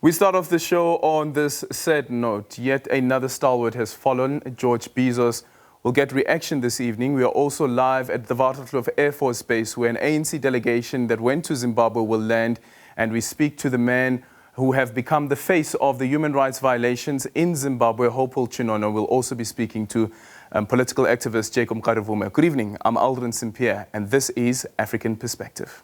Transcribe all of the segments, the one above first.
We start off the show on this sad note. Yet another stalwart has fallen. George Bizos will get reaction this evening. We are also live at the Waterkloof Air Force Base, where an ANC delegation that went to Zimbabwe will land, and we speak to the men who have become the face of the human rights violations in Zimbabwe. Hopeful Chinono will also be speaking to political activist Jacob Karivume. Good evening, I'm Aldrin St-Pierre, and this is African Perspective.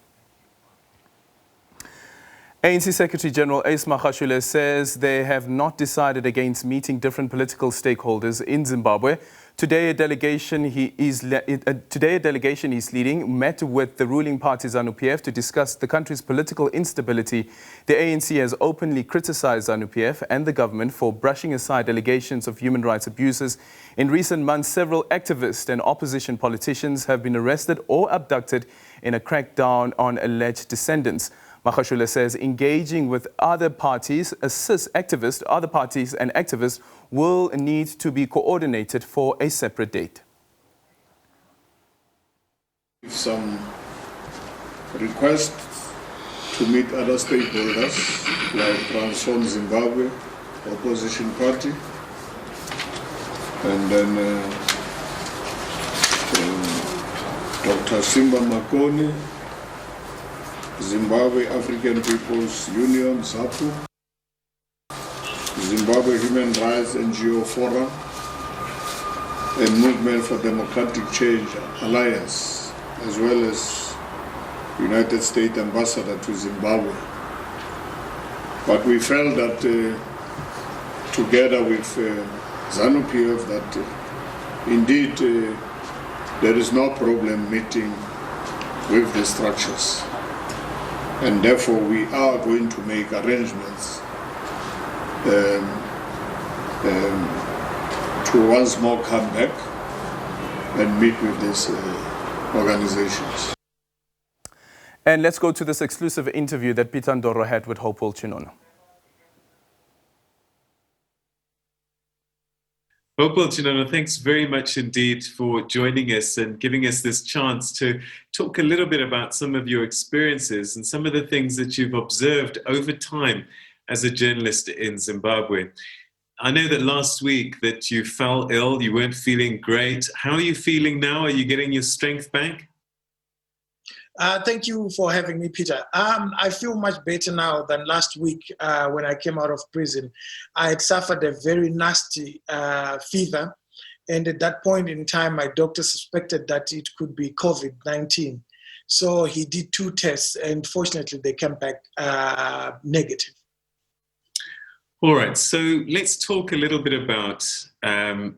ANC Secretary-General Ace Magashule says they have not decided against meeting different political stakeholders in Zimbabwe. Today, a delegation he's leading met with the ruling party Zanu-PF to discuss the country's political instability. The ANC has openly criticized Zanu-PF and the government for brushing aside allegations of human rights abuses. In recent months, several activists and opposition politicians have been arrested or abducted in a crackdown on alleged dissidents. Magashule says engaging with other parties and activists will need to be coordinated for a separate date. Some requests to meet other stakeholders like Transform Zimbabwe, opposition party, and then Dr. Simba Makoni, Zimbabwe African People's Union, ZAPU, Zimbabwe Human Rights NGO Forum, and Movement for Democratic Change Alliance, as well as United States Ambassador to Zimbabwe. But we felt that together with Zanu-PF that indeed there is no problem meeting with the structures. And therefore, we are going to make arrangements to once more come back and meet with these organizations. And let's go to this exclusive interview that Peter Ndoro had with Hopewell Chinono. Hopewell Chinono, thanks very much indeed for joining us and giving us this chance to talk a little bit about some of your experiences and some of the things that you've observed over time as a journalist in Zimbabwe. I know that last week that you fell ill, you weren't feeling great. How are you feeling now? Are you getting your strength back? Thank you for having me, Peter. I feel much better now than last week when I came out of prison. I had suffered a very nasty fever, and at that point in time, my doctor suspected that it could be COVID-19. So he did 2 tests, and fortunately, they came back negative. All right, so let's talk a little bit about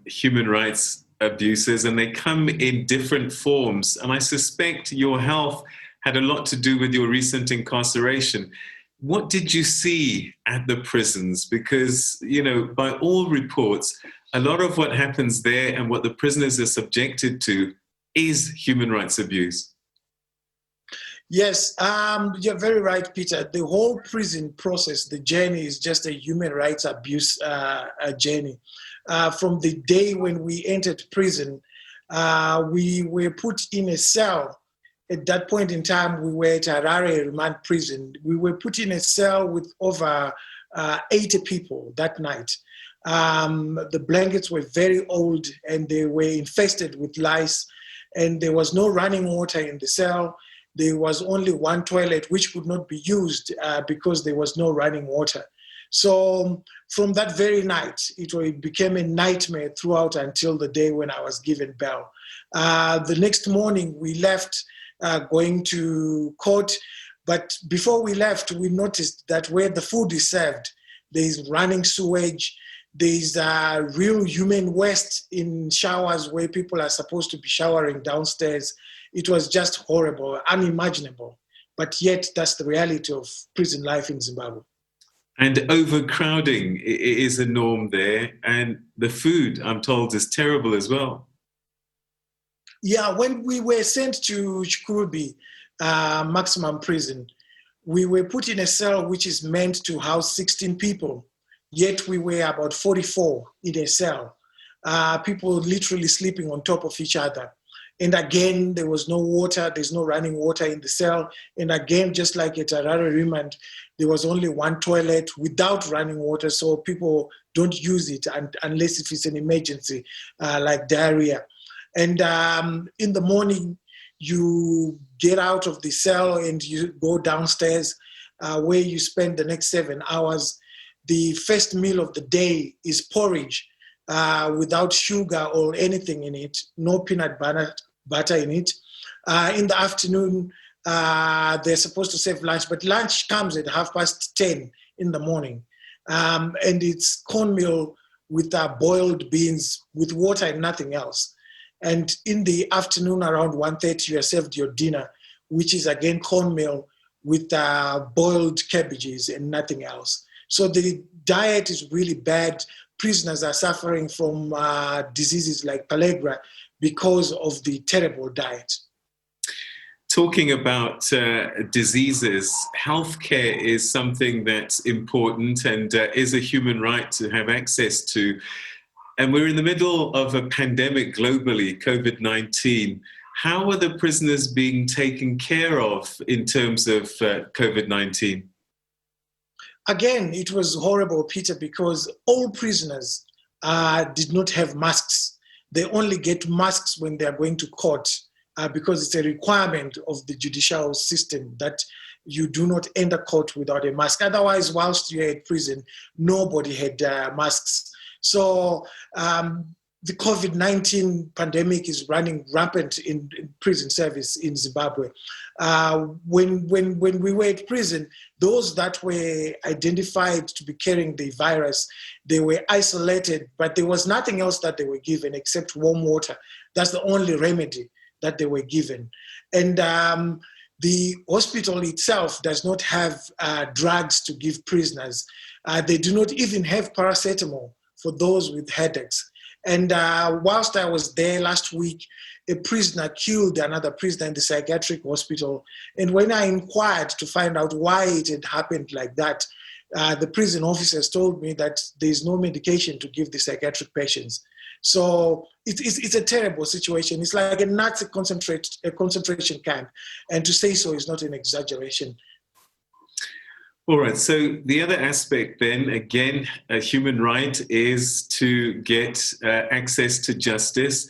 human rights abuses, and they come in different forms. And I suspect your health had a lot to do with your recent incarceration. What did you see at the prisons? Because, you know, by all reports, a lot of what happens there and what the prisoners are subjected to is human rights abuse. Yes, you're very right, Peter. The whole prison process, the journey is just a human rights abuse journey. From the day when we entered prison, we were put in a cell. At that point in time, we were at Harare Remand Prison. We were put in a cell with over 80 people that night. The blankets were very old and they were infested with lice, and there was no running water in the cell. There was only one toilet which could not be used because there was no running water. So from that very night, it became a nightmare throughout until the day when I was given bail. The next morning, we left going to court. But before we left, we noticed that where the food is served, there's running sewage, there's real human waste in showers where people are supposed to be showering downstairs. It was just horrible, unimaginable. But yet, that's the reality of prison life in Zimbabwe. And overcrowding is a norm there. And the food, I'm told, is terrible as well. Yeah, when we were sent to Chikurubi maximum prison, we were put in a cell which is meant to house 16 people. Yet we were about 44 in a cell. People literally sleeping on top of each other. And again, there was no water, there's no running water in the cell. And again, just like at Harare Remand, there was only one toilet without running water, so people don't use it unless if it's an emergency, like diarrhea. And in the morning, you get out of the cell and you go downstairs, where you spend the next 7 hours. The first meal of the day is porridge without sugar or anything in it, no peanut butter in it. In the afternoon, they're supposed to serve lunch, but lunch comes at 10:30 in the morning. And it's cornmeal with boiled beans with water and nothing else. And in the afternoon, around 1:30, you are served your dinner, which is again cornmeal with boiled cabbages and nothing else. So the diet is really bad. Prisoners are suffering from diseases like pellagra because of the terrible diet. Talking about diseases, healthcare is something that's important and is a human right to have access to. And we're in the middle of a pandemic globally, COVID-19. How are the prisoners being taken care of in terms of COVID-19? Again, it was horrible, Peter, because all prisoners did not have masks. They only get masks when they are going to court, because it's a requirement of the judicial system that you do not enter court without a mask. Otherwise, whilst you're at prison, nobody had masks. So the COVID-19 pandemic is running rampant in prison service in Zimbabwe. When we were at prison, those that were identified to be carrying the virus, they were isolated, but there was nothing else that they were given except warm water. That's the only remedy that they were given. And the hospital itself does not have drugs to give prisoners. They do not even have paracetamol for those with headaches. And whilst I was there last week, a prisoner killed another prisoner in the psychiatric hospital. And when I inquired to find out why it had happened like that, the prison officers told me that there's no medication to give the psychiatric patients. So it's a terrible situation. It's like a Nazi concentration camp. And to say so is not an exaggeration. All right, so the other aspect then, again, a human right is to get access to justice.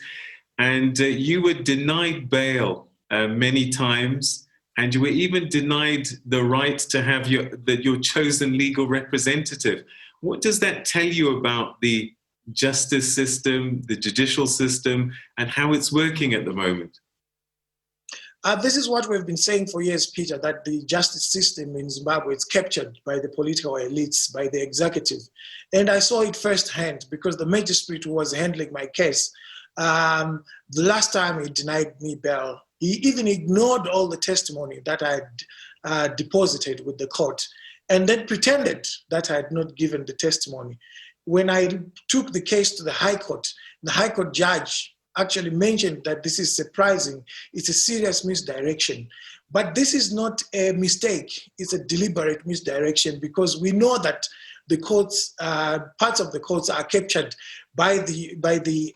And you were denied bail many times, and you were even denied the right to have your chosen legal representative. What does that tell you about the justice system, the judicial system, and how it's working at the moment? This is what we've been saying for years, Peter, that the justice system in Zimbabwe is captured by the political elites, by the executive. And I saw it firsthand because the magistrate who was handling my case, the last time he denied me bail, he even ignored all the testimony that I had deposited with the court and then pretended that I had not given the testimony. When I took the case to the High Court judge actually mentioned that this is surprising. It's a serious misdirection. But this is not a mistake. It's a deliberate misdirection because we know that the courts, parts of the courts are captured by the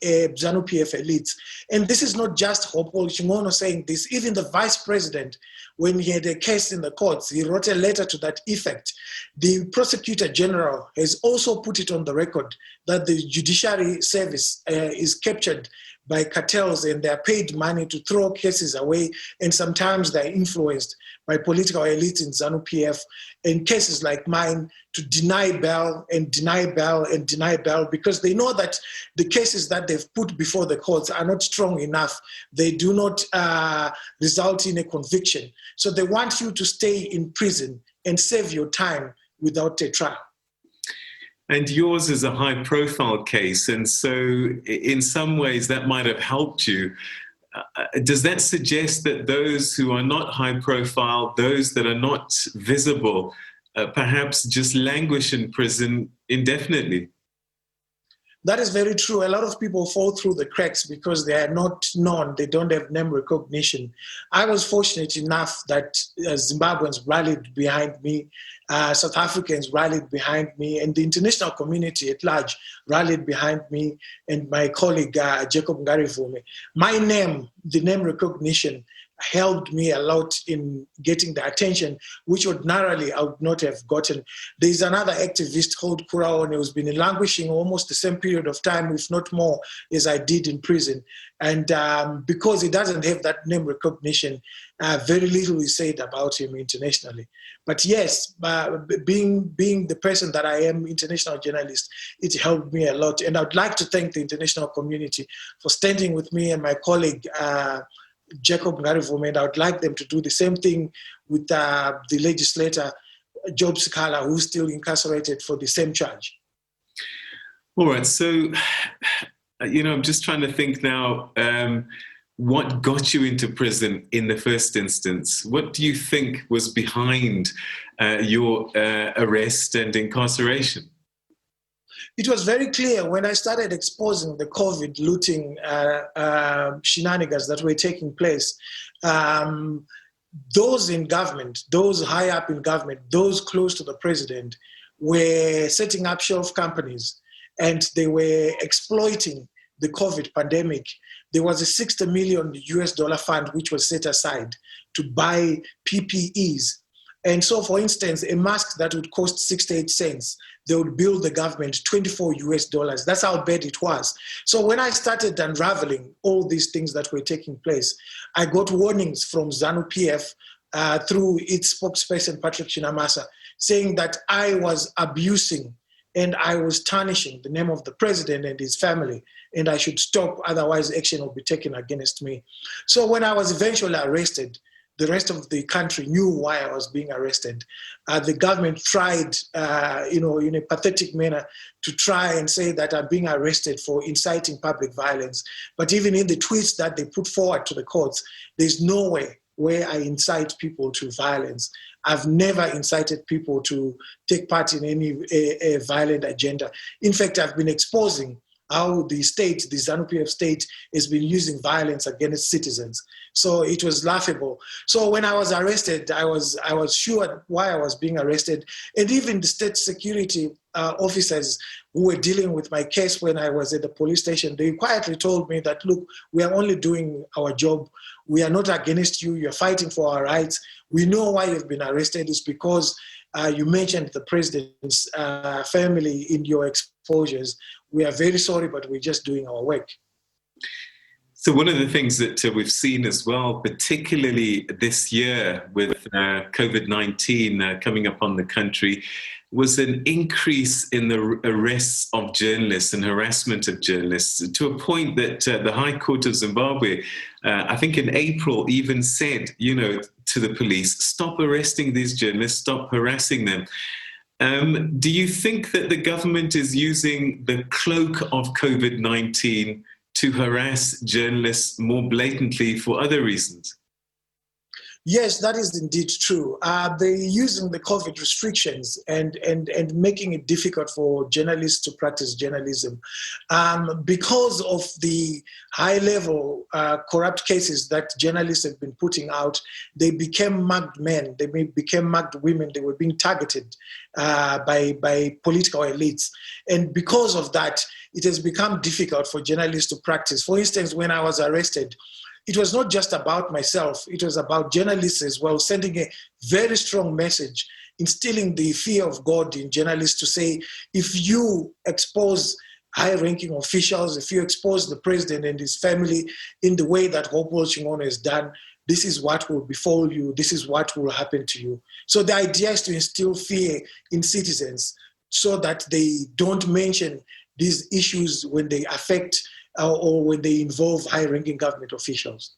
Zanu-PF elites. And this is not just Hopewell Chimono saying this. Even the vice president, when he had a case in the courts, he wrote a letter to that effect. The prosecutor general has also put it on the record that the judiciary service is captured by cartels and they're paid money to throw cases away, and sometimes they're influenced by political elites in Zanu-PF in cases like mine to deny bail and deny bail and deny bail because they know that the cases that they've put before the courts are not strong enough. They do not result in a conviction. So they want you to stay in prison and save your time without a trial. And yours is a high-profile case, and so in some ways that might have helped you. Does that suggest that those who are not high-profile, those that are not visible, perhaps just languish in prison indefinitely? That is very true. A lot of people fall through the cracks because they are not known. They don't have name recognition. I was fortunate enough that Zimbabweans rallied behind me, South Africans rallied behind me, and the international community at large rallied behind me and my colleague, Jacob Ngarivume. My name, the name recognition, helped me a lot in getting the attention, which ordinarily I would not have gotten. There's another activist called Kuraone who's been languishing almost the same period of time, if not more, as I did in prison. And because he doesn't have that name recognition, very little is said about him internationally. But yes, being the person that I am, international journalist, it helped me a lot. And I'd like to thank the international community for standing with me and my colleague, Jacob Ngarivume, and I would like them to do the same thing with the legislator, Job Sikala, who's still incarcerated for the same charge. All right, so, I'm just trying to think now, what got you into prison in the first instance? What do you think was behind your arrest and incarceration? It was very clear when I started exposing the COVID looting shenanigans that were taking place. Those in government, those high up in government, those close to the president were setting up shelf companies, and they were exploiting the COVID pandemic. There was a $60 million US fund which was set aside to buy PPEs. And so, for instance, a mask that would cost 68 cents, they would bill the government $24 US. That's how bad it was. So when I started unraveling all these things that were taking place, I got warnings from Zanu-PF through its spokesperson, Patrick Chinamasa, saying that I was abusing and I was tarnishing the name of the president and his family, and I should stop, otherwise action will be taken against me. So when I was eventually arrested, the rest of the country knew why I was being arrested. The government tried, in a pathetic manner, to try and say that I'm being arrested for inciting public violence. But even in the tweets that they put forward to the courts, there's no way where I incite people to violence. I've never incited people to take part in any violent agenda. In fact, I've been exposing how the state, the Zanu-PF state, has been using violence against citizens. So it was laughable. So when I was arrested, I was sure why I was being arrested. And even the state security officers who were dealing with my case when I was at the police station, they quietly told me that, look, we are only doing our job. We are not against you. You're fighting for our rights. We know why you've been arrested. It's because you mentioned the president's family in your exposures. We are very sorry, but we're just doing our work. So one of the things that we've seen as well, particularly this year with COVID-19 coming upon the country, was an increase in the arrests of journalists and harassment of journalists, to a point that the High Court of Zimbabwe, I think in April, even said, to the police, stop arresting these journalists, stop harassing them. Do you think that the government is using the cloak of COVID-19 to harass journalists more blatantly for other reasons? Yes, that is indeed true. They're using the COVID restrictions and making it difficult for journalists to practice journalism. Because of the high-level corrupt cases that journalists have been putting out, they became mugged men, they became mugged women, they were being targeted by political elites. And because of that, it has become difficult for journalists to practice. For instance, when I was arrested, it was not just about myself, it was about journalists as well, sending a very strong message, instilling the fear of God in journalists to say, if you expose high-ranking officials, if you expose the president and his family in the way that Hope Wolchingono has done, this is what will befall you, this is what will happen to you. So the idea is to instill fear in citizens so that they don't mention these issues when they affect or when they involve high-ranking government officials.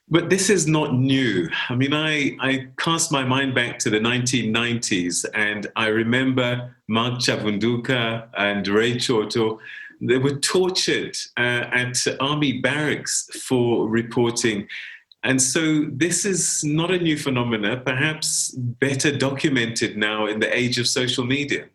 But this is not new. I mean, I cast my mind back to the 1990s, and I remember Mark Chavunduka and Ray Choto. They were tortured at army barracks for reporting. And so this is not a new phenomenon, perhaps better documented now in the age of social media.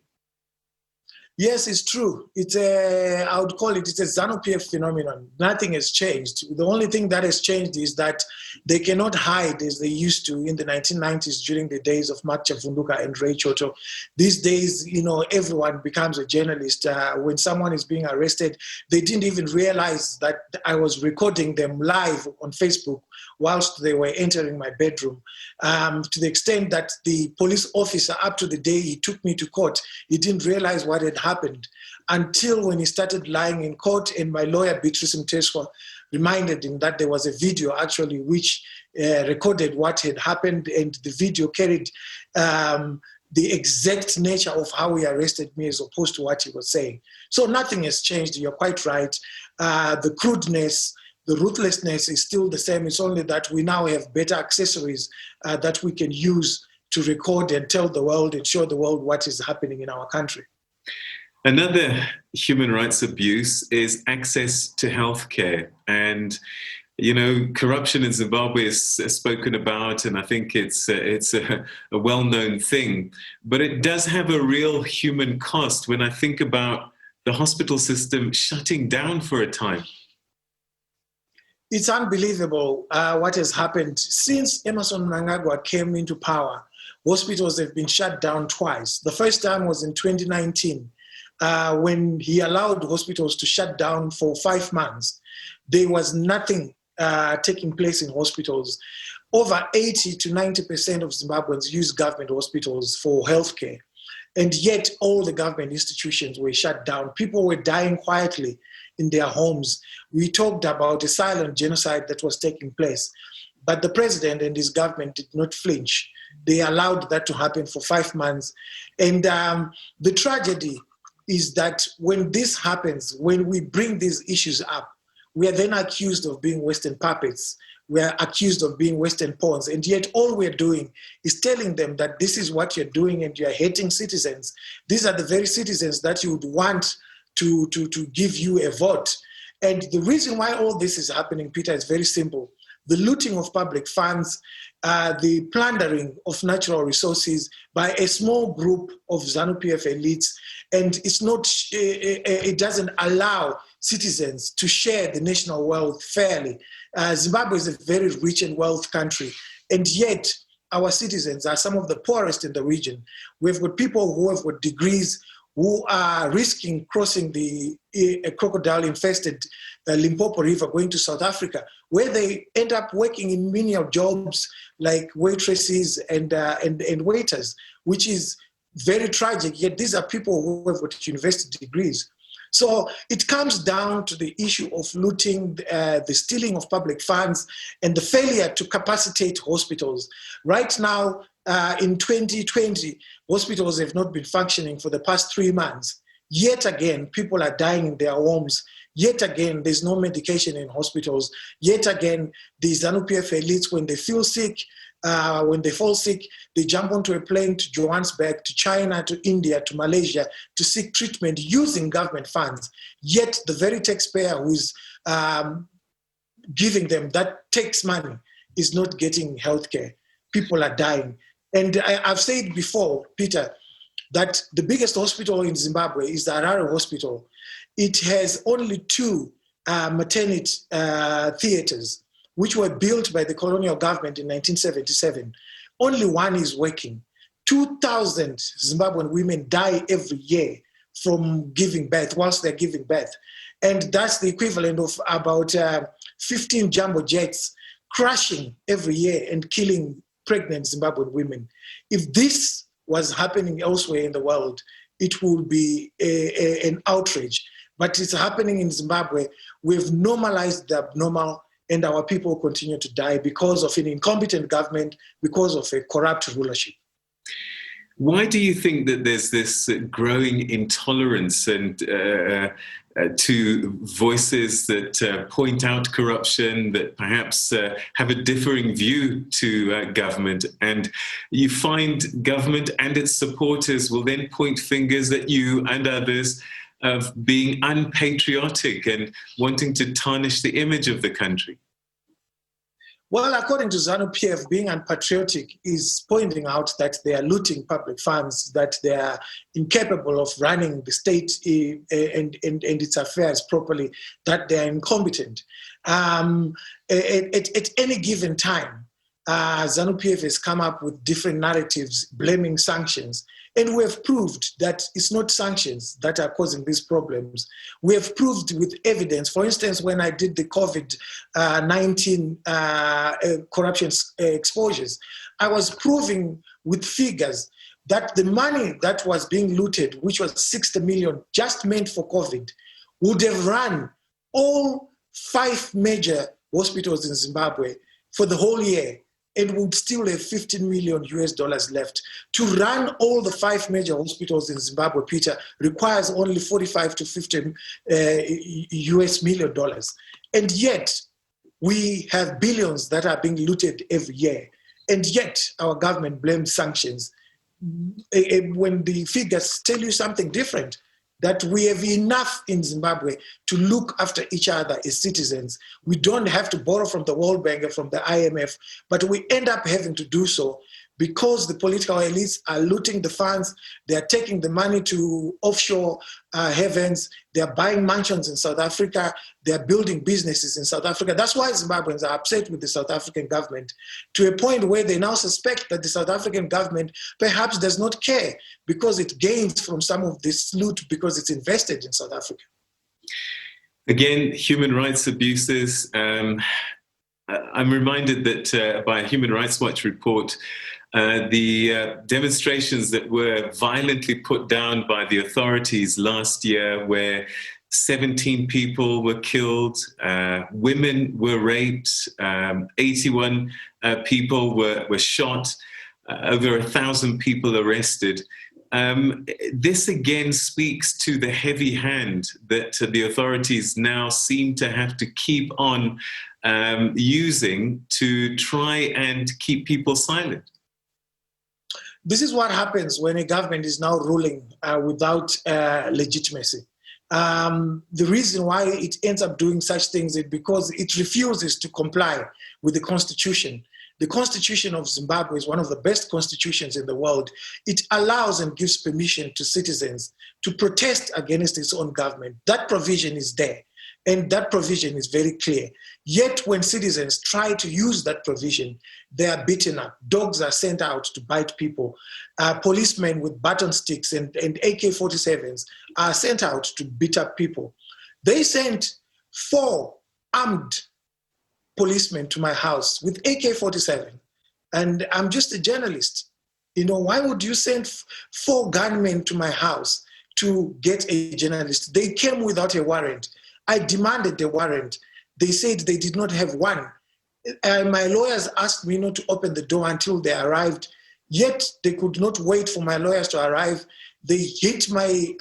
Yes, it's true. I would call it's a Zanu-PF phenomenon. Nothing has changed. The only thing that has changed is that they cannot hide as they used to in the 1990s during the days of Mark Chavunduka and Ray Choto. These days, everyone becomes a journalist. When someone is being arrested, they didn't even realize that I was recording them live on Facebook whilst they were entering my bedroom, to the extent that the police officer, up to the day he took me to court, he didn't realize what had happened until when he started lying in court, and my lawyer, Beatrice Mteshwa, reminded him that there was a video actually which recorded what had happened, and the video carried the exact nature of how he arrested me as opposed to what he was saying. So nothing has changed. You're quite right. The crudeness, the ruthlessness is still the same. It's only that we now have better accessories that we can use to record and tell the world and show the world what is happening in our country. Another human rights abuse is access to healthcare. And, corruption in Zimbabwe is spoken about, and I think it's a well-known thing. But it does have a real human cost when I think about the hospital system shutting down for a time. It's unbelievable what has happened. Since Emmerson Mnangagwa came into power, hospitals have been shut down twice. The first time was in 2019, when he allowed hospitals to shut down for 5 months. There was nothing taking place in hospitals. Over 80 to 90% of Zimbabweans use government hospitals for healthcare. And yet all the government institutions were shut down. People were dying quietly in their homes. We talked about a silent genocide that was taking place, but the president and his government did not flinch. They allowed that to happen for 5 months. And the tragedy is that when this happens, when we bring these issues up, we are then accused of being Western puppets. We are accused of being Western pawns. And yet all we're doing is telling them that this is what you're doing and you're hating citizens. These are the very citizens that you would want to give you a vote. And the reason why all this is happening, Peter, is very simple. The looting of public funds, the plundering of natural resources by a small group of Zanu-PF elites, and it doesn't allow citizens to share the national wealth fairly. Zimbabwe is a very rich and wealthy country, and yet our citizens are some of the poorest in the region. We've got people who have got degrees who are risking crossing the crocodile-infested Limpopo River going to South Africa, where they end up working in menial jobs like waitresses and waiters, which is very tragic. Yet these are people who have got university degrees. So it comes down to the issue of looting, the stealing of public funds, and the failure to capacitate hospitals. Right now, in 2020, hospitals have not been functioning for the past 3 months. Yet again, people are dying in their homes. Yet again, there's no medication in hospitals. Yet again, the Zanu-PF elites, when they feel sick, when they fall sick, they jump onto a plane to Johannesburg, to China, to India, to Malaysia to seek treatment using government funds. Yet the very taxpayer who's giving them that tax money is not getting healthcare. People are dying. And I've said before, Peter, that the biggest hospital in Zimbabwe is the Harare Hospital. It has only 2 maternity theaters, which were built by the colonial government in 1977. Only 1 is working. 2,000 Zimbabwean women die every year from giving birth, whilst they're giving birth. And that's the equivalent of about 15 jumbo jets crashing every year and killing pregnant Zimbabwean women. If this was happening elsewhere in the world, it would be an outrage. But it's happening in Zimbabwe. We've normalized the abnormal, and our people continue to die because of an incompetent government, because of a corrupt rulership. Why do you think that there's this growing intolerance and to voices that point out corruption, that perhaps have a differing view to government, and you find government and its supporters will then point fingers at you and others of being unpatriotic and wanting to tarnish the image of the country? Well, according to Zanu-PF, being unpatriotic is pointing out that they are looting public funds, that they are incapable of running the state and its affairs properly, that they are incompetent. At any given time, Zanu-PF has come up with different narratives blaming sanctions. And we have proved that it's not sanctions that are causing these problems. We have proved with evidence. For instance, when I did the COVID-19 corruption exposures, I was proving with figures that the money that was being looted, which was 60 million just meant for COVID, would have run all 5 major hospitals in Zimbabwe for the whole year, and would still have $15 million left. To run all the 5 major hospitals in Zimbabwe, Peter, requires only 45 to 50 US million dollars. And yet, we have billions that are being looted every year. And yet, our government blames sanctions. When the figures tell you something different, that we have enough in Zimbabwe to look after each other as citizens. We don't have to borrow from the World Bank and from the IMF, but we end up having to do so because the political elites are looting the funds, they are taking the money to offshore havens, they are buying mansions in South Africa, they are building businesses in South Africa. That's why Zimbabweans are upset with the South African government, to a point where they now suspect that the South African government perhaps does not care because it gains from some of this loot because it's invested in South Africa. Again, human rights abuses. I'm reminded that by a Human Rights Watch report, the demonstrations that were violently put down by the authorities last year, where 17 people were killed, women were raped, 81 people were shot, over 1,000 people arrested. This again speaks to the heavy hand that the authorities now seem to have to keep on using to try and keep people silent. This is what happens when a government is now ruling without legitimacy. The reason why it ends up doing such things is because it refuses to comply with the constitution. The constitution of Zimbabwe is one of the best constitutions in the world. It allows and gives permission to citizens to protest against its own government. That provision is there, and that provision is very clear. Yet when citizens try to use that provision, they are beaten up. Dogs are sent out to bite people. Policemen with baton sticks and AK-47s are sent out to beat up people. They sent 4 armed policemen to my house with AK-47. And I'm just a journalist. You know, why would you send 4 gunmen to my house to get a journalist? They came without a warrant. I demanded a warrant. They said they did not have one. My lawyers asked me not to open the door until they arrived, yet they could not wait for my lawyers to arrive. They hit my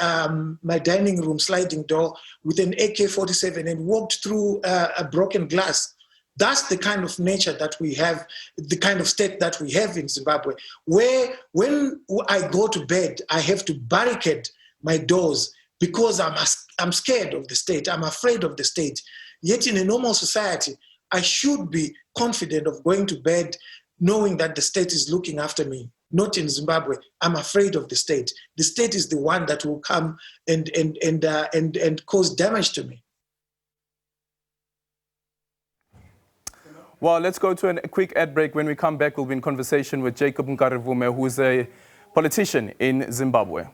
dining room sliding door with an AK-47 and walked through a broken glass. That's the kind of nature that we have, the kind of state that we have in Zimbabwe, where when I go to bed, I have to barricade my doors because I'm scared of the state, I'm afraid of the state. Yet in a normal society, I should be confident of going to bed knowing that the state is looking after me. Not in Zimbabwe. I'm afraid of the state. The state is the one that will come and cause damage to me. Well, let's go to a quick ad break. When we come back, we'll be in conversation with Jacob Nkarivume, who is a politician in Zimbabwe.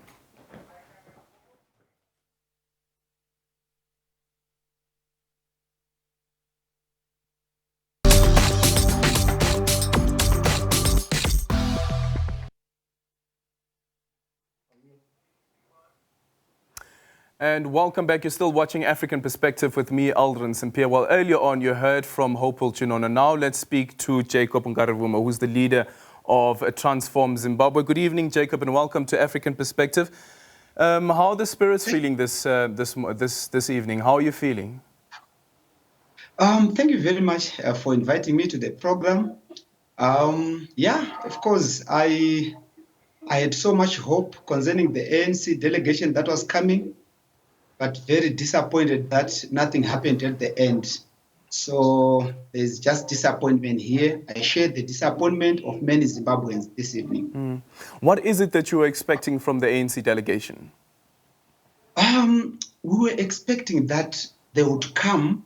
And welcome back. You're still watching African Perspective with me, Aldrin St-Pierre. Well, earlier on, you heard from Hopewell Chinono. Now let's speak to Jacob Nkarivume, who's the leader of Transform Zimbabwe. Good evening, Jacob, and welcome to African Perspective. How are the spirits feeling this evening? How are you feeling? Thank you very much for inviting me to the program. Yeah, of course, I had so much hope concerning the ANC delegation that was coming, but very disappointed that nothing happened at the end. So there's just disappointment here. I share the disappointment of many Zimbabweans this evening. What is it that you were expecting from the ANC delegation? We were expecting that they would come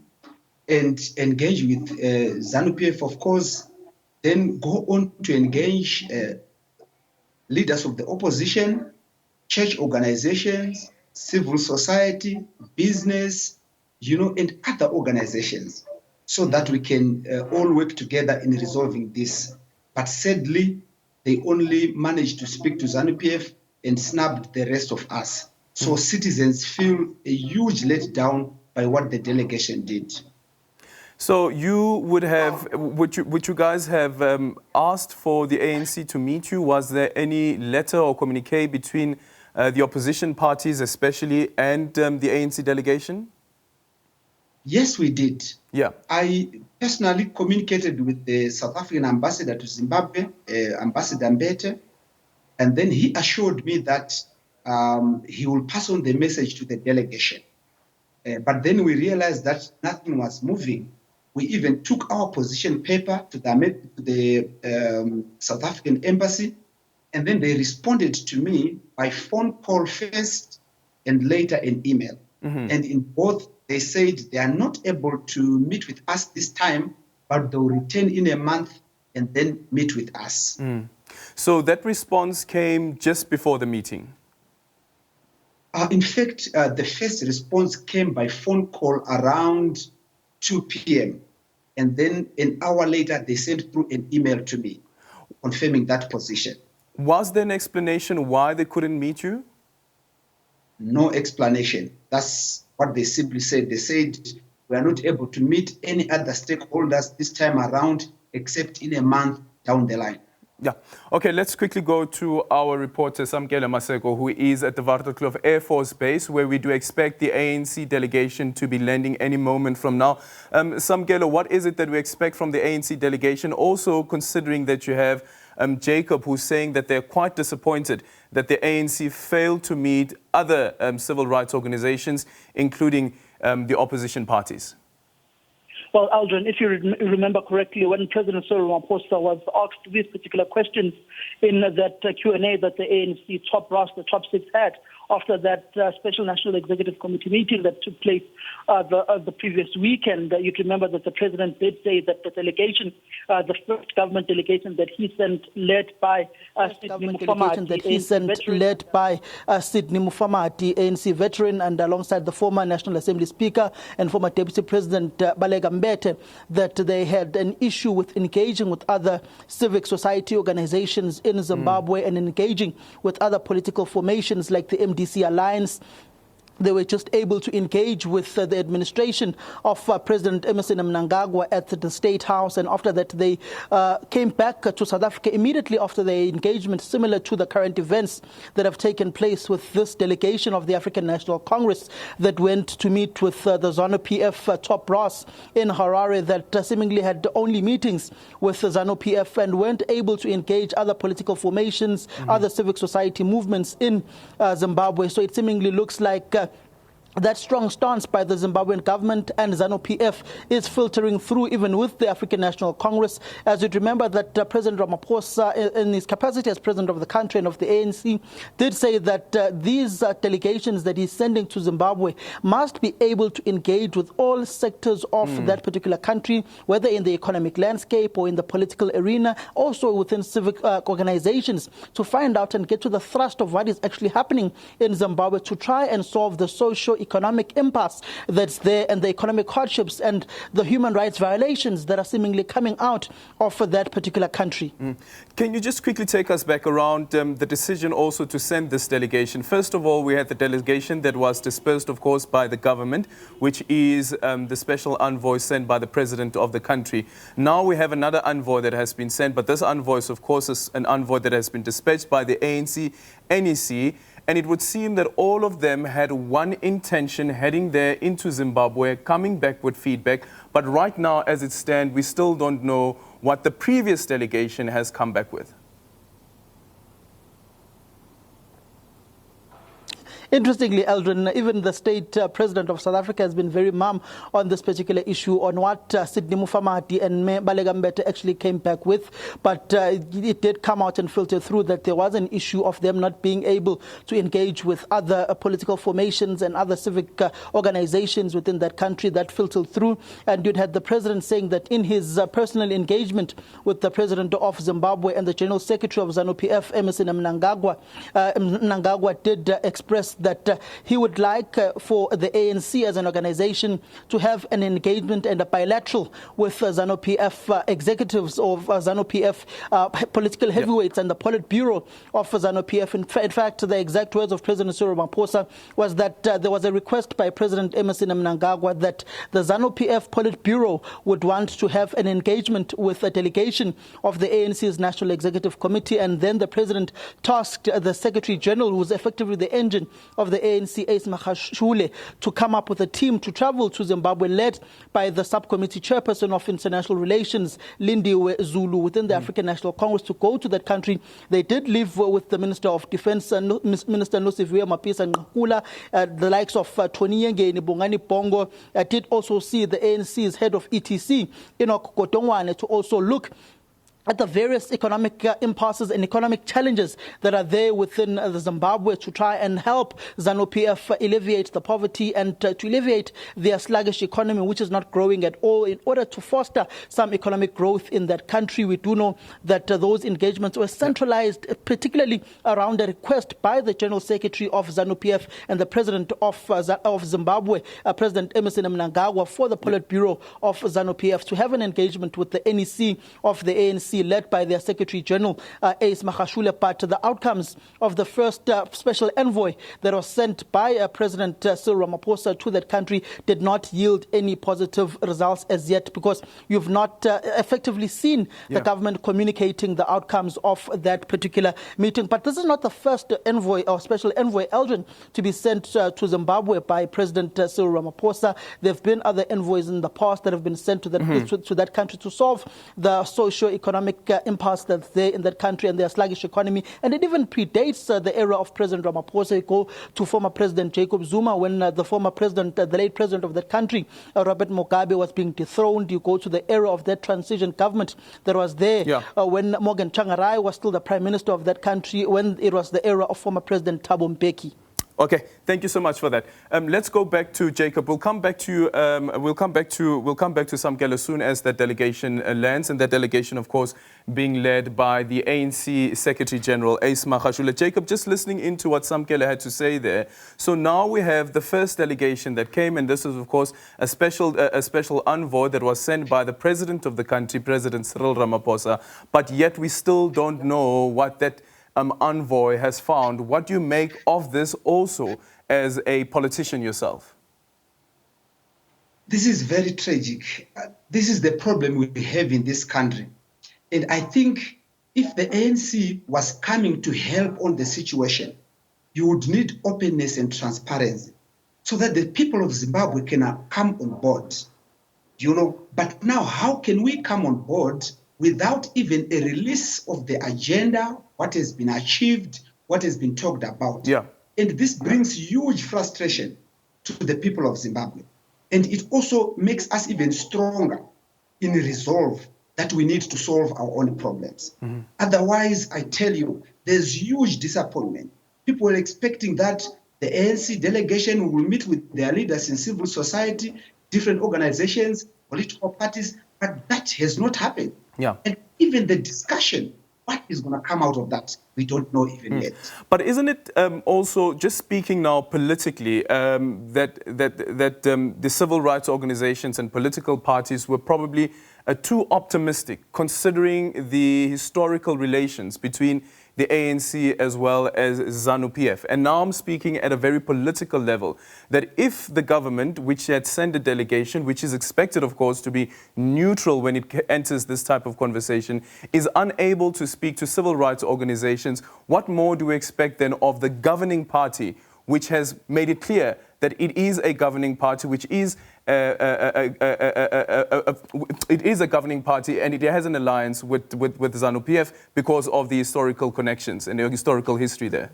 and engage with Zanu-PF, of course, then go on to engage leaders of the opposition, church organizations, civil society, business, and other organizations, so that we can all work together in resolving this. But sadly, they only managed to speak to Zanu-PF and snubbed the rest of us. So citizens feel a huge letdown by what the delegation did. So you would you guys have asked for the ANC to meet you? Was there any letter or communique between the opposition parties especially and the ANC delegation? Yes, we did. Yeah. I personally communicated with the South African ambassador to Zimbabwe, Ambassador Mbete, and then he assured me that he will pass on the message to the delegation. But then we realized that nothing was moving. We even took our position paper to the South African embassy, and then they responded to me by phone call first and later an email. And in both, they said they are not able to meet with us this time, but they'll return in a month and then meet with us. So that response came just before the meeting? In fact, the first response came by phone call around 2 p.m. And then an hour later, they sent through an email to me confirming that position. Was there an explanation why they couldn't meet you? No explanation. That's what they simply said. They said, we are not able to meet any other stakeholders this time around, except in a month down the line. Yeah. Okay, let's quickly go to our reporter, Samkela Maseko, who is at the Waterkloof Air Force Base, where we do expect the ANC delegation to be landing any moment from now. Samkela, what is it that we expect from the ANC delegation? Also considering that you have Jacob, who's saying that they're quite disappointed that the ANC failed to meet other civil rights organizations, including the opposition parties. Well, Aldrin, if you remember correctly, when President Cyril Ramaphosa was asked these particular questions in that Q&A that the ANC top brass, the top six had, after that Special National Executive Committee meeting that took place the previous weekend, you'd remember that the President did say that the delegation, the first government delegation that he sent, led by Sidney Mufama, the ANC veteran, and alongside the former National Assembly Speaker and former Deputy President Baleka Mbete, that they had an issue with engaging with other civic society organizations in Zimbabwe and engaging with other political formations like the MDC Alliance. They were just able to engage with the administration of President Emmerson Mnangagwa at the State House, and after that they came back to South Africa immediately after their engagement, similar to the current events that have taken place with this delegation of the African National Congress that went to meet with the Zanu-PF top brass in Harare, that seemingly had only meetings with the Zanu-PF and weren't able to engage other political formations, other civic society movements in Zimbabwe. So it seemingly looks like that strong stance by the Zimbabwean government and Zanu-PF is filtering through even with the African National Congress. As you'd remember that President Ramaphosa, in his capacity as president of the country and of the ANC, did say that these delegations that he's sending to Zimbabwe must be able to engage with all sectors of that particular country, whether in the economic landscape or in the political arena, also within civic organizations, to find out and get to the thrust of what is actually happening in Zimbabwe, to try and solve the socio-economic impasse that's there and the economic hardships and the human rights violations that are seemingly coming out of that particular country. Can you just quickly take us back around the decision also to send this delegation? First of all, we had the delegation that was dispersed, of course, by the government, which is the special envoy sent by the president of the country. Now we have another envoy that has been sent, but this envoy, of course, is an envoy that has been dispatched by the ANC, NEC, and it would seem that all of them had one intention, heading there into Zimbabwe, coming back with feedback. But right now, as it stands, we still don't know what the previous delegation has come back with. Interestingly, Eldrin, even the state president of South Africa has been very mum on this particular issue, on what Sidney Mufamadi and Baleka Mbete actually came back with. But it did come out and filter through that there was an issue of them not being able to engage with other political formations and other civic organizations within that country. That filtered through. And you'd had the president saying that in his personal engagement with the president of Zimbabwe and the general secretary of Zanu-PF, Emmerson Mnangagwa did express that he would like for the ANC as an organization to have an engagement and a bilateral with Zanu-PF executives of Zanu-PF political heavyweights and the Politburo of Zanu-PF. In fact, the exact words of President Cyril Ramaphosa was that there was a request by President Emmerson Mnangagwa that the Zanu-PF Politburo would want to have an engagement with a delegation of the ANC's National Executive Committee, and then the president tasked the Secretary General, who was effectively the engine of the ANC, Ace Magashule, to come up with a team to travel to Zimbabwe, led by the subcommittee chairperson of international relations, Lindiwe Zulu, within the African National Congress, to go to that country. They did live with the Minister of Defense, Minister Nosiviwe Mapisa Nqakula, the likes of Tony Yengeni, Bongani Bongo. Did also see the ANC's head of ETC, Enoch Godongwane, to also look at the various economic impasses and economic challenges that are there within Zimbabwe to try and help Zanu-PF alleviate the poverty and to alleviate their sluggish economy, which is not growing at all, in order to foster some economic growth in that country. We do know that those engagements were centralized, particularly around a request by the General Secretary of Zanu-PF and the President of Zimbabwe, President Emmerson Mnangagwa, for the Politburo of Zanu-PF to have an engagement with the NEC of the ANC, led by their Secretary General, Ace Magashule. But the outcomes of the first special envoy that was sent by President Cyril Ramaphosa to that country did not yield any positive results as yet, because you've not effectively seen the government communicating the outcomes of that particular meeting. But this is not the first envoy or special envoy, Eldrin, to be sent to Zimbabwe by President Cyril Ramaphosa. There have been other envoys in the past that have been sent to that, to that country to solve the socio-economic impasse that's there in that country and their sluggish economy. And it even predates the era of President Ramaphosa. You go to former President Jacob Zuma, when the former president, the late president of that country, Robert Mugabe, was being dethroned. You go to the era of that transition government that was there when Morgan Tsvangirai was still the prime minister of that country, when it was the era of former President Thabo Mbeki. Okay, thank you so much for that. Let's go back to Jacob. We'll come back to you. We'll come back to Samkelo as soon as that delegation lands, and that delegation, of course, being led by the ANC Secretary General Ace Magashule. Jacob, just listening into what Samkelo had to say there. So now we have the first delegation that came, and this is, of course, a special envoy that was sent by the president of the country, President Cyril Ramaphosa. But yet we still don't know what that envoy has found. What do you make of this also as a politician yourself? This is very tragic. This is the problem we have in this country. And I think if the ANC was coming to help on the situation, you would need openness and transparency so that the people of Zimbabwe can come on board. But now how can we come on board without even a release of the agenda, what has been achieved, what has been talked about? And this brings huge frustration to the people of Zimbabwe. And it also makes us even stronger in resolve that we need to solve our own problems. Otherwise, I tell you, there's huge disappointment. People are expecting that the ANC delegation will meet with their leaders in civil society, different organizations, political parties, but that has not happened. And even the discussion, what is going to come out of that, we don't know even yet. But isn't it also, just speaking now politically, that the civil rights organizations and political parties were probably too optimistic, considering the historical relations between the ANC as well as Zanu-PF. And now I'm speaking at a very political level, that if the government, which had sent a delegation, which is expected, of course, to be neutral when it enters this type of conversation, is unable to speak to civil rights organizations, what more do we expect then of the governing party, which has made it clear that it is a governing party, which is it is a governing party, and it has an alliance with Zanu-PF because of the historical connections and the historical history there?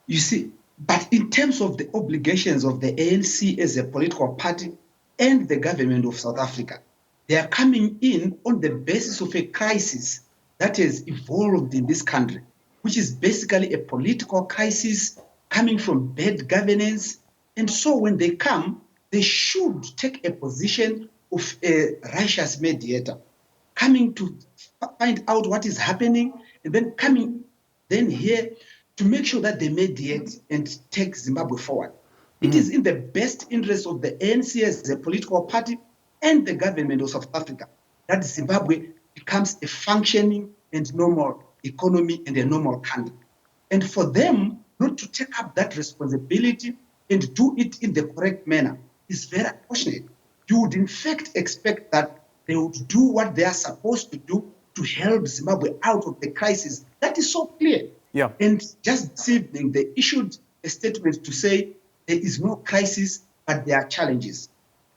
You see, but in terms of the obligations of the ANC as a political party and the government of South Africa, they are coming in on the basis of a crisis that has evolved in this country, which is basically a political crisis coming from bad governance. And so when they come, they should take a position of a righteous mediator, coming to find out what is happening, and then coming then here to make sure that they mediate and take Zimbabwe forward. It is in the best interest of the ANC as a political party and the government of South Africa that Zimbabwe becomes a functioning and normal economy and a normal country. And for them not to take up that responsibility and do it in the correct manner is very unfortunate. You would in fact expect that they would do what they are supposed to do to help Zimbabwe out of the crisis. That is so clear. Yeah. And just this evening, they issued a statement to say there is no crisis, but there are challenges.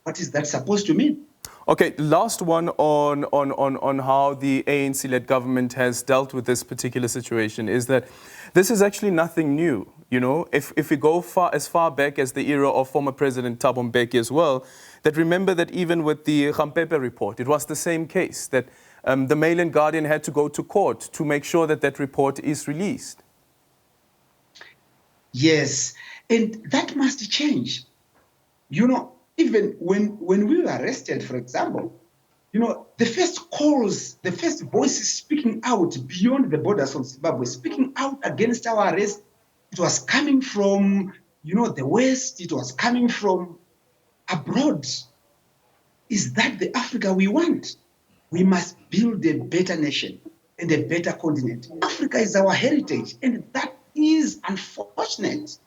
What is that supposed to mean? Okay, last one on how the ANC-led government has dealt with this particular situation is that this is actually nothing new. You know, if we go as far back as the era of former President Thabo Mbeki as well, that remember that even with the Gampepe report, it was the same case, that the Mail and Guardian had to go to court to make sure that that report is released. Yes, and that must change. You know, even when we were arrested, for example, you know, the first calls, the first voices speaking out beyond the borders of Zimbabwe, speaking out against our arrest, it was coming from, you know, the West, it was coming from abroad. Is that the Africa we want? We must build a better nation and a better continent. Africa is our heritage, and that is unfortunate.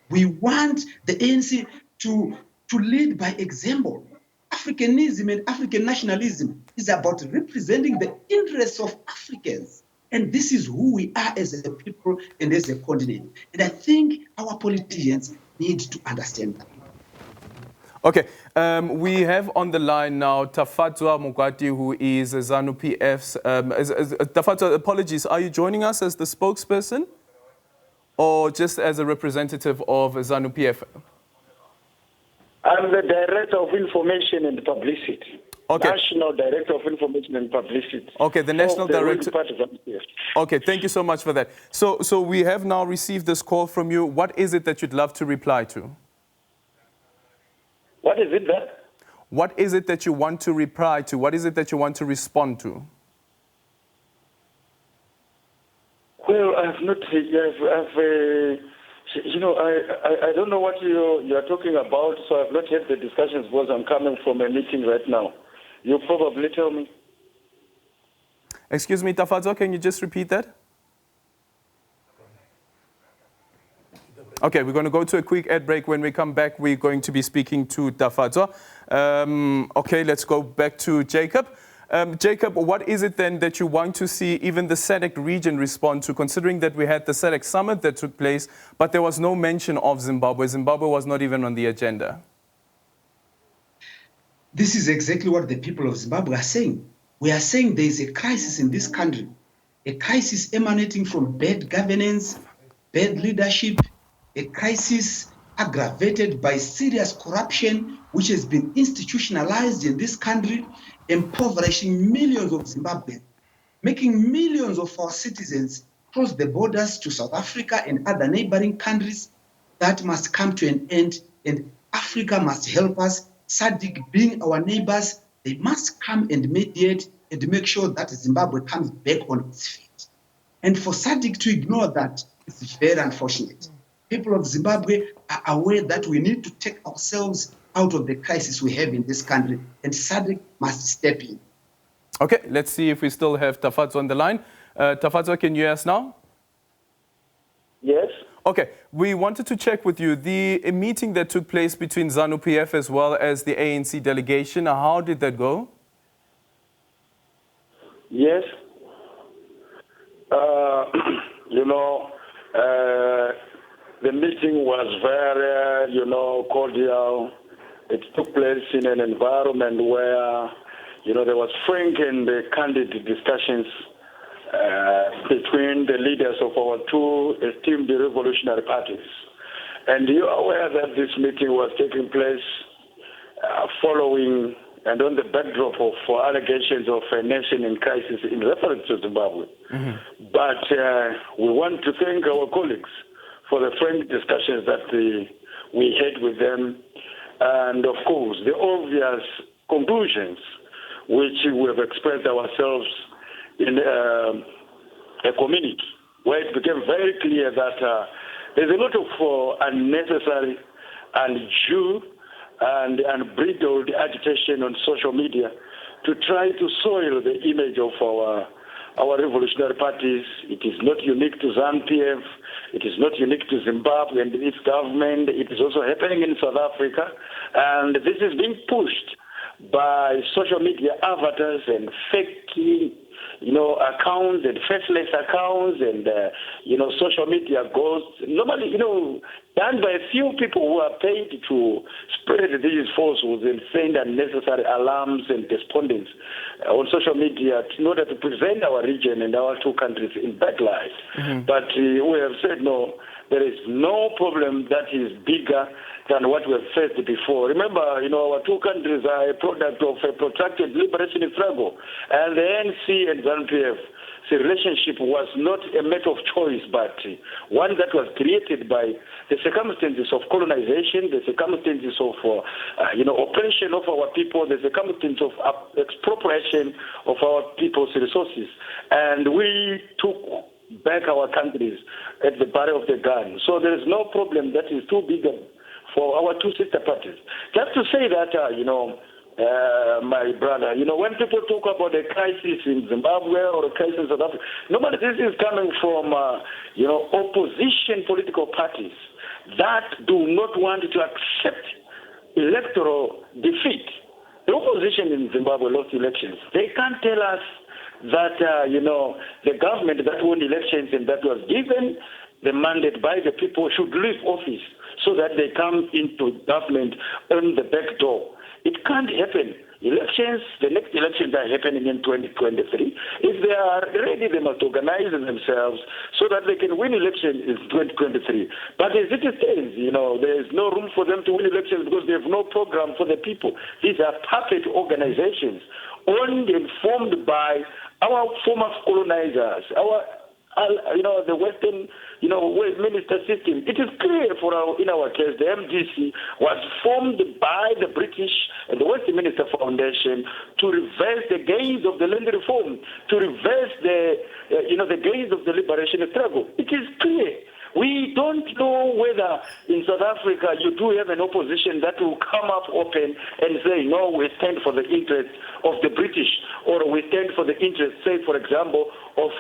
We want the ANC to lead by example. Africanism and African nationalism is about representing the interests of Africans. And this is who we are as a people and as a continent. And I think our politicians need to understand that. Okay, we have on the line now Tafatswa Mugwati, who is Zanu-PF's. Tafatswa, apologies, are you joining us as the spokesperson or just as a representative of Zanu-PF? I'm the Director of Information and Publicity. Okay. National Director of Information and Publicity. Okay, the National Director. Zanu-PF. Okay, thank you so much for that. So we have now received this call from you. What is it that you'd love to reply to? What is it that? What is it that you want to reply to? What is it that you want to respond to? Well, I have not. You know, I don't know what you are talking about, so I've not heard the discussions because I'm coming from a meeting right now. You probably tell me. Excuse me, Tafatswa, can you just repeat that? Okay, we're going to go to a quick ad break. When we come back, we're going to be speaking to Tafatswa. Okay, let's go back to Jacob. Jacob, what is it then that you want to see even the SADC region respond to, considering that we had the SADC summit that took place, but there was no mention of Zimbabwe? Zimbabwe was not even on the agenda. This is exactly what the people of Zimbabwe are saying. We are saying there is a crisis in this country, a crisis emanating from bad governance, bad leadership, a crisis aggravated by serious corruption, which has been institutionalized in this country, impoverishing millions of Zimbabweans, making millions of our citizens cross the borders to South Africa and other neighboring countries. That must come to an end, and Africa must help us. SADC being our neighbors, they must come and mediate and make sure that Zimbabwe comes back on its feet. And for SADC to ignore that is very unfortunate. People of Zimbabwe are aware that we need to take ourselves out of the crisis we have in this country, and SADC must step in. Okay, let's see if we still have Tafatswa on the line. Tafatswa, can you hear us now? Yes. Okay, we wanted to check with you the meeting that took place between Zanu-PF as well as the ANC delegation. How did that go? Yes. You know, the meeting was very, cordial. It took place in an environment where, there was frank and candid discussions between the leaders of our two esteemed revolutionary parties. And you are aware that this meeting was taking place following and on the backdrop of allegations of a nation in crisis in reference to Zimbabwe. Mm-hmm. But we want to thank our colleagues for the frank discussions that we had with them, and of course the obvious conclusions which we have expressed ourselves in a community, where it became very clear that there's a lot of unnecessary and undue and unbridled agitation on social media to try to soil the image of our revolutionary parties. It is not unique to Zanu-PF. It is not unique to Zimbabwe and its government. It is also happening in South Africa. And this is being pushed by social media avatars and fake accounts and faceless accounts and, social media ghosts. Normally, done by a few people who are paid to spread these falsehoods and send unnecessary alarms and despondence on social media in order to present our region and our two countries in bad light. Mm-hmm. But we have said, no, there is no problem that is bigger than what we have faced before. Remember, our two countries are a product of a protracted liberation struggle, and the ANC and Zanu-PF, the relationship was not a matter of choice, but one that was created by the circumstances of colonization, the circumstances of oppression of our people, the circumstances of expropriation of our people's resources. And we took back our countries at the barrel of the gun. So there is no problem that is too big for our two sister parties. Just to say that, my brother, when people talk about a crisis in Zimbabwe or a crisis in South Africa, normally this is coming from, opposition political parties that do not want to accept electoral defeat. The opposition in Zimbabwe lost elections. They can't tell us that, the government that won elections and that was given the mandate by the people should leave office so that they come into government on the back door. It can't happen. Elections, the next elections are happening in 2023. If they are ready, they must organize themselves so that they can win elections in 2023. But as it stands, there is no room for them to win elections because they have no program for the people. These are puppet organizations owned and formed by our former colonizers, the Western, minister system. It is clear in our case, the MDC was formed by the British and the Westminster Foundation to reverse the gains of the land reform, to reverse the gains of the liberation struggle. It is clear. We don't know whether in South Africa you do have an opposition that will come up open and say, no, we stand for the interests of the British, or we stand for the interests, say, for example, of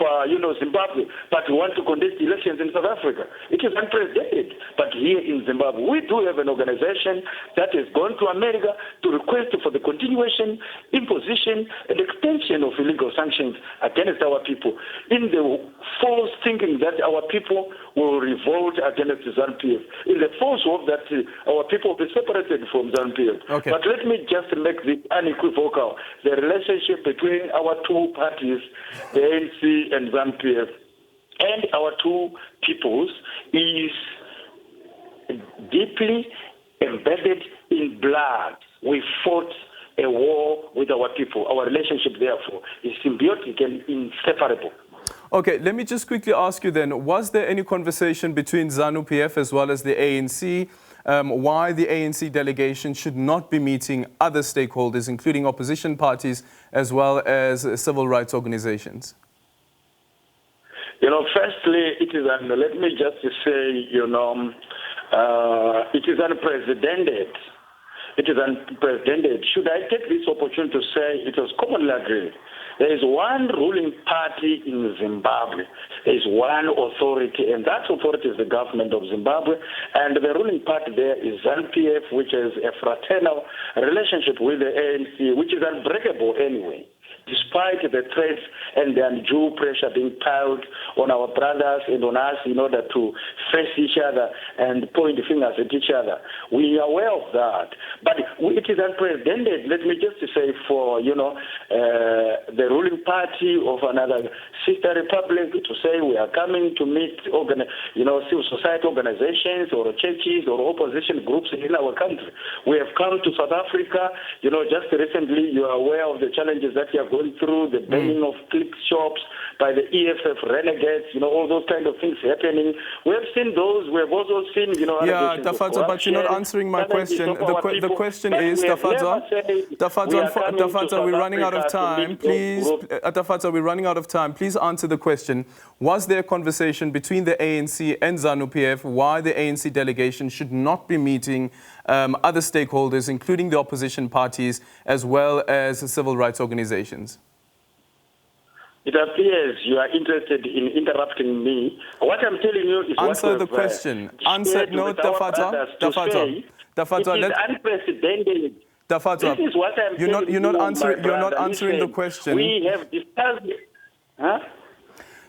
Zimbabwe, but we want to contest elections in South Africa. It is unprecedented. But here in Zimbabwe, we do have an organization that has gone to America to request for the continuation, imposition, and extension of illegal sanctions against our people in the false thinking that our people will revolt against Zanu-PF, in the false hope that our people will be separated from Zanu-PF. Okay. But let me just make the unequivocal. The relationship between our two parties, the ANC and Zanu-PF, and our two peoples is deeply embedded in blood. We fought a war with our people. Our relationship, therefore, is symbiotic and inseparable. Okay, let me just quickly ask you then, was there any conversation between Zanu-PF as well as the ANC why the ANC delegation should not be meeting other stakeholders, including opposition parties as well as civil rights organizations? Firstly, let me just say, it is unprecedented. It is unprecedented. Should I take this opportunity to say it was commonly agreed? There is one ruling party in Zimbabwe. There is one authority, and that authority is the government of Zimbabwe. And the ruling party there is Zanu-PF, which is a fraternal relationship with the ANC, which is unbreakable anyway. despite the threats and the undue pressure being piled on our brothers and on us in order to face each other and point fingers at each other. We are aware of that. But it is unprecedented, let me just say, for, the ruling party of another sister republic to say we are coming to meet, civil society organizations or churches or opposition groups in our country. We have come to South Africa, just recently you are aware of the challenges that we are going through, the banning of click shops by the EFF renegades, all those kind of things happening. We have seen those. We have also seen, yeah, Dafazo, but you're not answering my question. The question is, Dafazo, we're running out of time. Please, Dafazo, we're running out of time. Please answer the question. Was there a conversation between the ANC and Zanu-PF why the ANC delegation should not be meeting other stakeholders, including the opposition parties, as well as civil rights organizations? It appears you are interested in interrupting me. What I'm telling you is answer the question. Answer. No, Dafazo. It is unprecedented. Dafazo, this is what I'm telling you. You're not answering the question. We have discussed. Huh?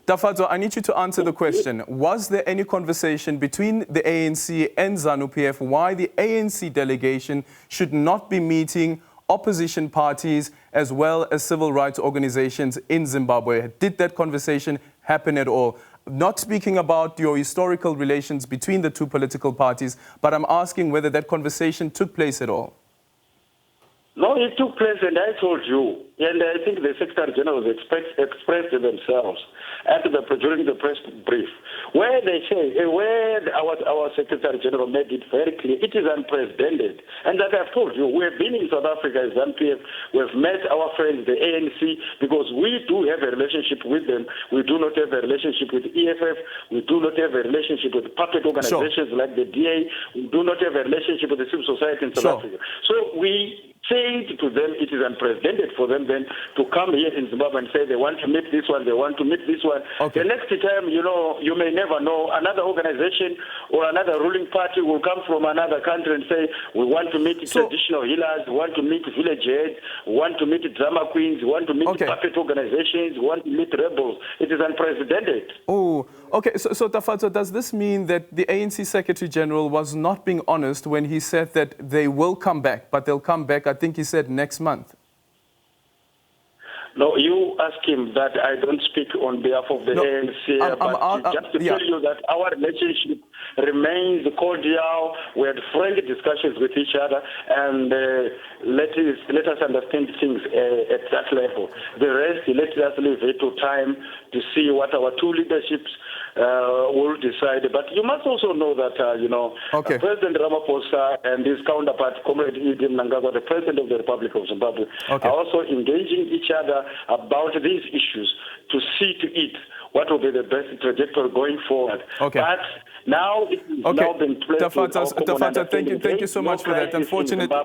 Dafazo, I need you to answer the question. Was there any conversation between the ANC and Zanu-PF why the ANC delegation should not be meeting opposition parties as well as civil rights organizations in Zimbabwe? Did that conversation happen at all? Not speaking about your historical relations between the two political parties, but I'm asking whether that conversation took place at all. No, it took place, and I told you, and I think the Secretary General expressed themselves during the press brief, where they say, where our Secretary General made it very clear, it is unprecedented. And that I've told you, we have been in South Africa as Zanu-PF, we have met our friends, the ANC, because we do have a relationship with them. We do not have a relationship with EFF. We do not have a relationship with puppet organizations like the DA. We do not have a relationship with the civil society in South Africa. So we saying to them it is unprecedented for them then to come here in Zimbabwe and say they want to meet this one, they want to meet this one. Okay. The next time, you may never know, another organization or another ruling party will come from another country and say, we want to meet traditional healers, we want to meet village heads, we want to meet drama queens, we want to meet puppet organizations, we want to meet rebels. It is unprecedented. Oh, okay. So Dafazo, does this mean that the ANC Secretary General was not being honest when he said that they will come back, but they'll come back, I think he said next month? No, you ask him that. I don't speak on behalf of the ANC, but just to tell you that our relationship remains cordial. We had friendly discussions with each other, and let us understand things at that level. The rest, let us leave it to time to see what our two leaderships will decide. But you must also know that, President Ramaphosa and his counterpart, Comrade Idi Mnangagwa, the President of the Republic of Zimbabwe, are also engaging each other about these issues to see to it what will be the best trajectory going forward. Okay. But now it is now been placed. Dafazo, thank you so much for that. Unfortunately,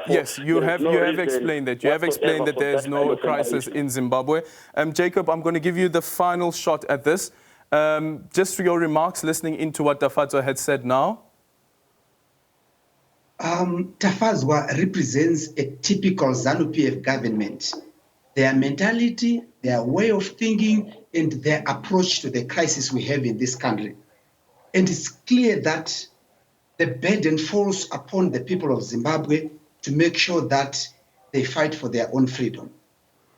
yes, you have explained that. You have explained that there's no crisis in Zimbabwe. Jacob, I'm going to give you the final shot at this. Just for your remarks, listening into what Dafazo had said now. Tafazwa represents a typical Zanu-PF government. Their mentality, their way of thinking, and their approach to the crisis we have in this country. And it's clear that the burden falls upon the people of Zimbabwe to make sure that they fight for their own freedom.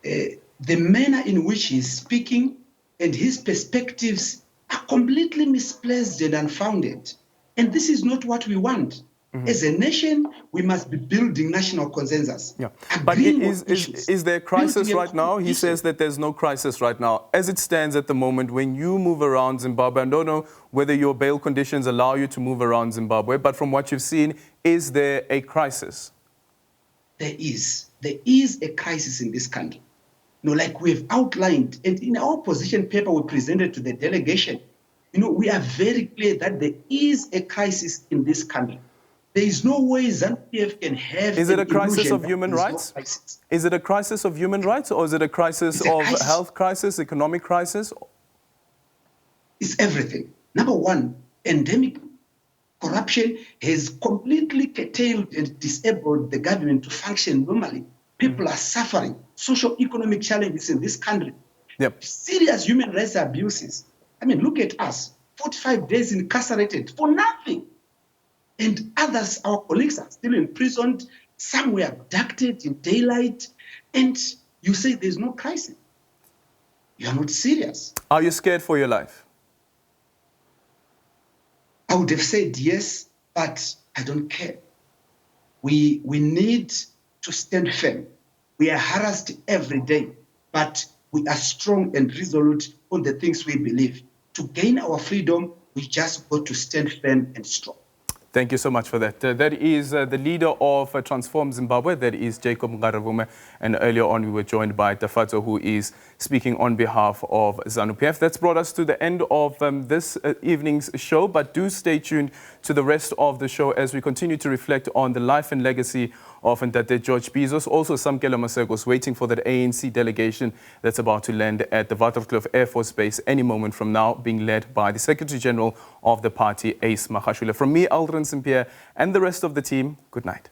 The manner in which he's speaking and his perspectives are completely misplaced and unfounded. And this is not what we want. As a nation, we must be building national consensus. Yeah. But is there a crisis right now? He says that there's no crisis right now. As it stands at the moment, when you move around Zimbabwe, I don't know whether your bail conditions allow you to move around Zimbabwe, but from what you've seen, is there a crisis? There is. There is a crisis in this country. Like we've outlined, and in our position paper we presented to the delegation, we are very clear that there is a crisis in this country. There is no way Zanu-PF can have. Is it a crisis of human rights? Is it a crisis of human rights, or is it a crisis of health crisis, economic crisis? It's everything. Number one, endemic corruption has completely curtailed and disabled the government to function normally. People are suffering socio-economic challenges in this country. Yep. Serious human rights abuses. I mean, look at us, 45 days incarcerated for nothing. And others, our colleagues, are still imprisoned. Some were abducted in daylight. And you say there's no crisis. You are not serious. Are you scared for your life? I would have said yes, but I don't care. We need to stand firm. We are harassed every day, but we are strong and resolute on the things we believe. To gain our freedom, we just got to stand firm and strong. Thank you so much for that. That is the leader of Transform Zimbabwe, that is Jacob Ngaravume. And earlier on, we were joined by Tafato, who is speaking on behalf of Zanu-PF. That's brought us to the end of this evening's show, but do stay tuned to the rest of the show as we continue to reflect on the life and legacy of Ndate George Bizos. Also, Samkela Masegos waiting for that ANC delegation that's about to land at the Waterkloof Air Force Base any moment from now, being led by the Secretary General of the party, Ace Magashule. From me, Aldrin St. Pierre, and the rest of the team, good night.